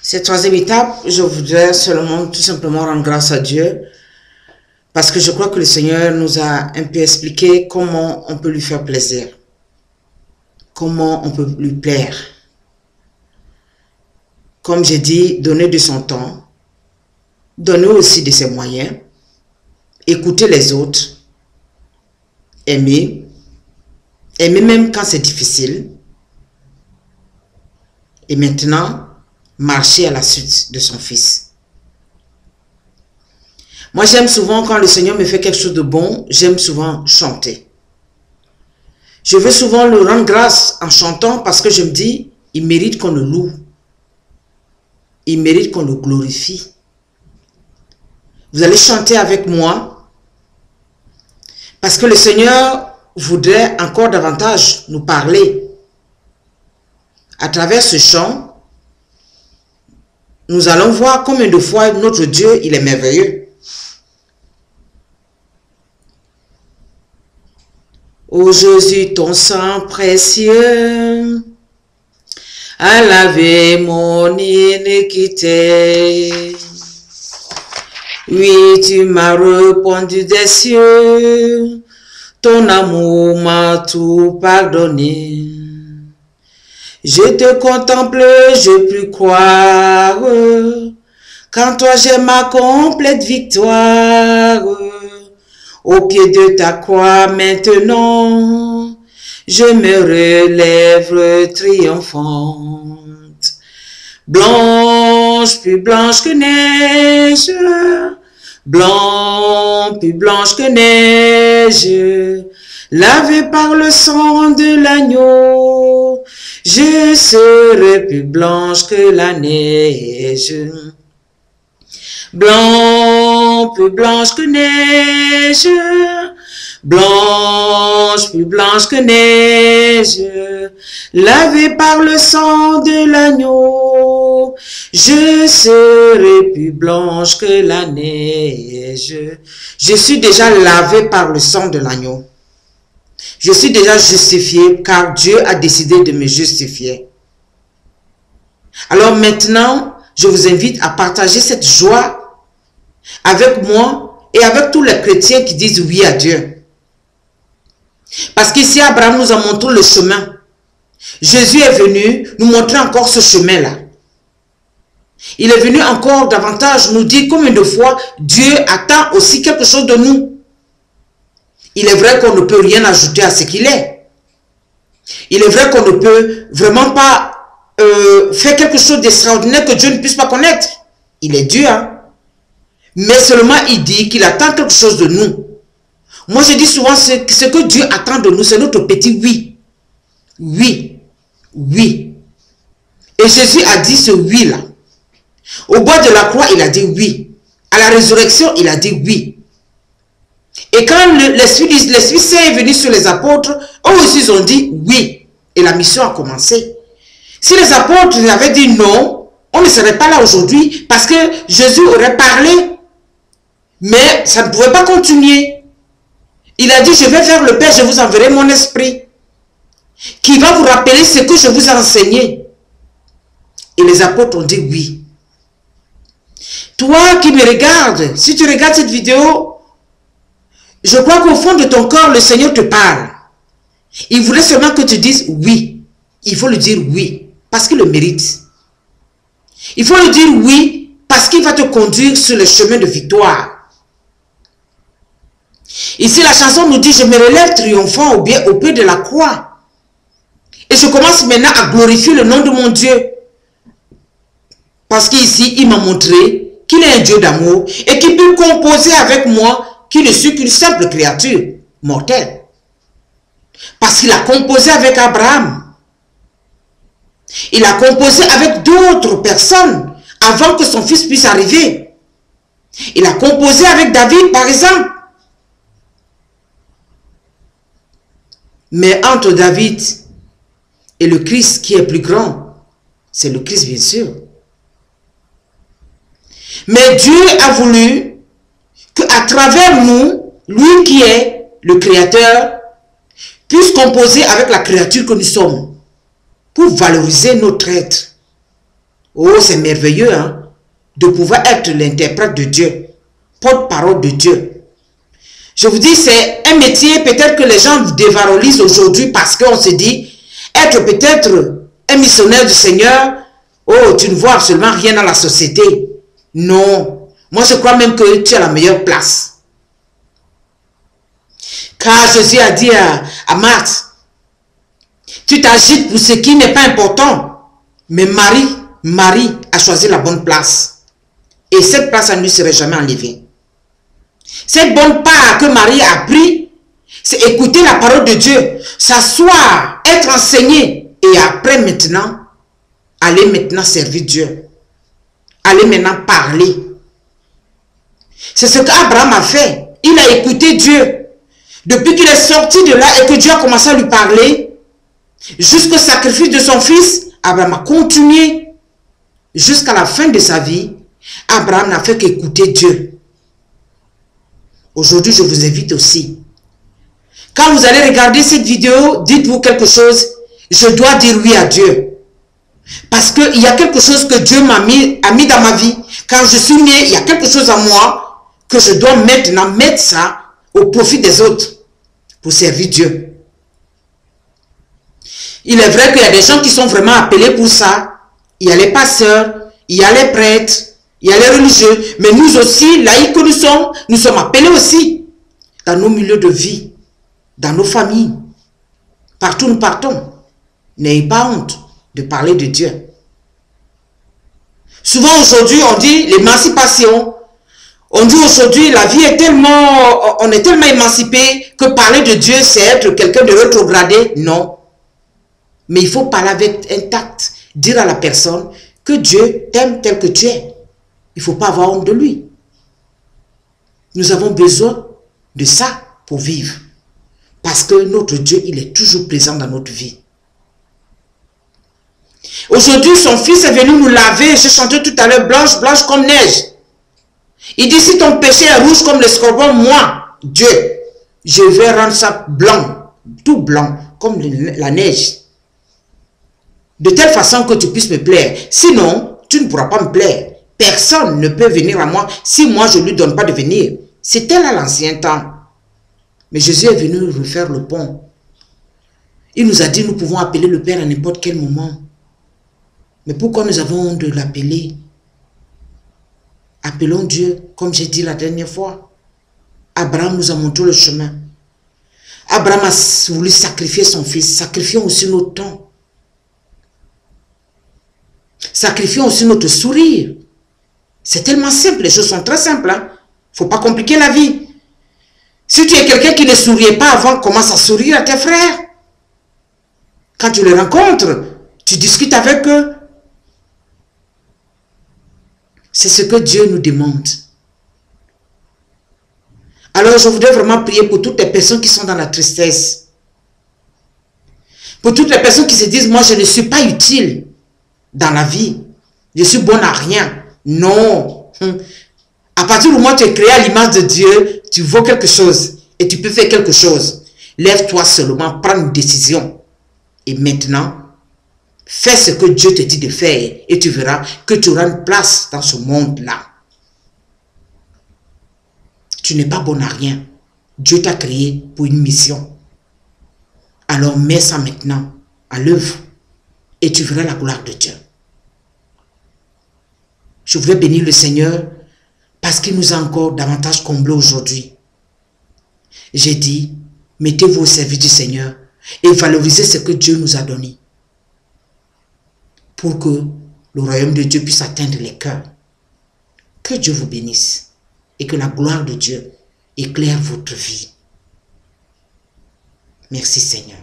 Cette troisième étape, je voudrais seulement tout simplement rendre grâce à Dieu parce que je crois que le Seigneur nous a un peu expliqué comment on peut lui faire plaisir, comment on peut lui plaire. Comme j'ai dit, donner de son temps, donner aussi de ses moyens, écouter les autres, aimer même quand c'est difficile, et maintenant, marcher à la suite de son Fils. Moi, j'aime souvent quand le Seigneur me fait quelque chose de bon, j'aime souvent chanter. Je veux souvent le rendre grâce en chantant parce que je me dis, il mérite qu'on le loue. Il mérite qu'on le glorifie. Vous allez chanter avec moi parce que le Seigneur voudrait encore davantage nous parler. À travers ce chant, nous allons voir combien de fois notre Dieu, il est merveilleux. Ô Jésus, ton sang précieux a lavé mon iniquité. Oui, tu m'as répondu des cieux, ton amour m'a tout pardonné. Je te contemple, je puis croire, qu'en toi j'ai ma complète victoire. Au pied de ta croix maintenant, je me relève triomphante. Blanche, plus blanche que neige, blanche, plus blanche que neige, lavée par le sang de l'agneau, je serai plus blanche que la neige. Blanche, plus blanche que neige, blanche, plus blanche que neige, lavée par le sang de l'agneau, je serai plus blanche que la neige. Je suis déjà lavée par le sang de l'agneau. Je suis déjà justifiée car Dieu a décidé de me justifier. Alors maintenant, je vous invite à partager cette joie avec moi et avec tous les chrétiens qui disent oui à Dieu. Parce qu'ici, Abraham nous a montré le chemin. Jésus est venu nous montrer encore ce chemin-là. Il est venu encore davantage nous dire combien de fois Dieu attend aussi quelque chose de nous. Il est vrai qu'on ne peut rien ajouter à ce qu'il est. Il est vrai qu'on ne peut vraiment pas faire quelque chose d'extraordinaire que Dieu ne puisse pas connaître. Il est Dieu, hein? Mais seulement il dit qu'il attend quelque chose de nous. Moi, je dis souvent, ce que Dieu attend de nous, c'est notre petit oui. Oui. Oui. Et Jésus a dit ce oui-là. Au bois de la croix, il a dit oui. À la résurrection, il a dit oui. Et quand l'Esprit Saint est venu sur les apôtres, eux aussi ils ont dit oui. Et la mission a commencé. Si les apôtres avaient dit non, on ne serait pas là aujourd'hui parce que Jésus aurait parlé. Mais ça ne pouvait pas continuer. Il a dit, je vais vers le Père, je vous enverrai mon esprit qui va vous rappeler ce que je vous ai enseigné. Et les apôtres ont dit oui. Toi qui me regardes, si tu regardes cette vidéo, je crois qu'au fond de ton corps, le Seigneur te parle. Il voulait seulement que tu dises oui. Il faut lui dire oui, parce qu'il le mérite. Il faut lui dire oui, parce qu'il va te conduire sur le chemin de victoire. Ici, la chanson nous dit, je me relève triomphant au pied de la croix. Et je commence maintenant à glorifier le nom de mon Dieu. Parce qu'ici, il m'a montré qu'il est un Dieu d'amour et qu'il peut composer avec moi, qui ne suis qu'une simple créature mortelle. Parce qu'il a composé avec Abraham. Il a composé avec d'autres personnes avant que son fils puisse arriver. Il a composé avec David, par exemple. Mais entre David et le Christ qui est plus grand, c'est le Christ bien sûr. Mais Dieu a voulu qu'à travers nous, lui qui est le Créateur, puisse composer avec la créature que nous sommes pour valoriser notre être. Oh, c'est merveilleux, hein, de pouvoir être l'interprète de Dieu, porte-parole de Dieu. Je vous dis, c'est un métier peut-être que les gens dévalorisent aujourd'hui parce qu'on se dit, être peut-être un missionnaire du Seigneur, oh, tu ne vois absolument rien dans la société. Non, moi je crois même que tu as la meilleure place. Car Jésus a dit à Marthe, tu t'agites pour ce qui n'est pas important, mais Marie a choisi la bonne place. Et cette place, elle ne lui serait jamais enlevée. Cette bonne part que Marie a pris, c'est écouter la parole de Dieu, s'asseoir, être enseigné, et après maintenant, aller maintenant servir Dieu. Aller maintenant parler. C'est ce qu'Abraham a fait. Il a écouté Dieu. Depuis qu'il est sorti de là et que Dieu a commencé à lui parler, jusqu'au sacrifice de son fils, Abraham a continué. Jusqu'à la fin de sa vie, Abraham n'a fait qu'écouter Dieu. Aujourd'hui, je vous invite aussi. Quand vous allez regarder cette vidéo, dites-vous quelque chose. Je dois dire oui à Dieu. Parce qu'il y a quelque chose que Dieu a mis dans ma vie. Quand je suis né, il y a quelque chose en moi que je dois maintenant mettre ça au profit des autres pour servir Dieu. Il est vrai qu'il y a des gens qui sont vraiment appelés pour ça. Il y a les pasteurs, il y a les prêtres, il y a les religieux. Mais nous aussi, laïcs que nous sommes appelés aussi dans nos milieux de vie, dans nos familles. Partout nous partons. N'ayez pas honte de parler de Dieu. Souvent aujourd'hui, on dit l'émancipation. On dit aujourd'hui, la vie est tellement, on est tellement émancipé que parler de Dieu, c'est être quelqu'un de rétrogradé. Non. Mais il faut parler avec un tact. Dire à la personne que Dieu t'aime tel que tu es. Il ne faut pas avoir honte de lui. Nous avons besoin de ça pour vivre. Parce que notre Dieu, il est toujours présent dans notre vie. Aujourd'hui, son fils est venu nous laver. J'ai chanté tout à l'heure, blanche, blanche comme neige. Il dit, si ton péché est rouge comme le scorbut, moi, Dieu, je vais rendre ça blanc, tout blanc, comme la neige. De telle façon que tu puisses me plaire. Sinon, tu ne pourras pas me plaire. Personne ne peut venir à moi si moi je ne lui donne pas de venir. C'était là l'ancien temps. Mais Jésus est venu refaire le pont. Il nous a dit, nous pouvons appeler le Père à n'importe quel moment. Mais pourquoi nous avons honte de l'appeler? Appelons Dieu, comme j'ai dit la dernière fois. Abraham nous a montré le chemin. Abraham a voulu sacrifier son fils. Sacrifions aussi notre temps. Sacrifions aussi notre sourire. C'est tellement simple, les choses sont très simples. Il ne faut pas compliquer la vie. Si tu es quelqu'un qui ne souriait pas avant, commence à sourire à tes frères. Quand tu les rencontres, tu discutes avec eux. C'est ce que Dieu nous demande. Alors je voudrais vraiment prier pour toutes les personnes qui sont dans la tristesse. Pour toutes les personnes qui se disent, moi je ne suis pas utile dans la vie. Je suis bon à rien. Non. À partir du moment où tu es créé à l'image de Dieu, tu vaux quelque chose et tu peux faire quelque chose. Lève-toi seulement, prends une décision. Et maintenant, fais ce que Dieu te dit de faire et tu verras que tu auras une place dans ce monde-là. Tu n'es pas bon à rien. Dieu t'a créé pour une mission. Alors mets ça maintenant à l'œuvre et tu verras la gloire de Dieu. Je voudrais bénir le Seigneur parce qu'il nous a encore davantage comblés aujourd'hui. J'ai dit, mettez-vous au service du Seigneur et valorisez ce que Dieu nous a donné pour que le royaume de Dieu puisse atteindre les cœurs. Que Dieu vous bénisse et que la gloire de Dieu éclaire votre vie. Merci Seigneur.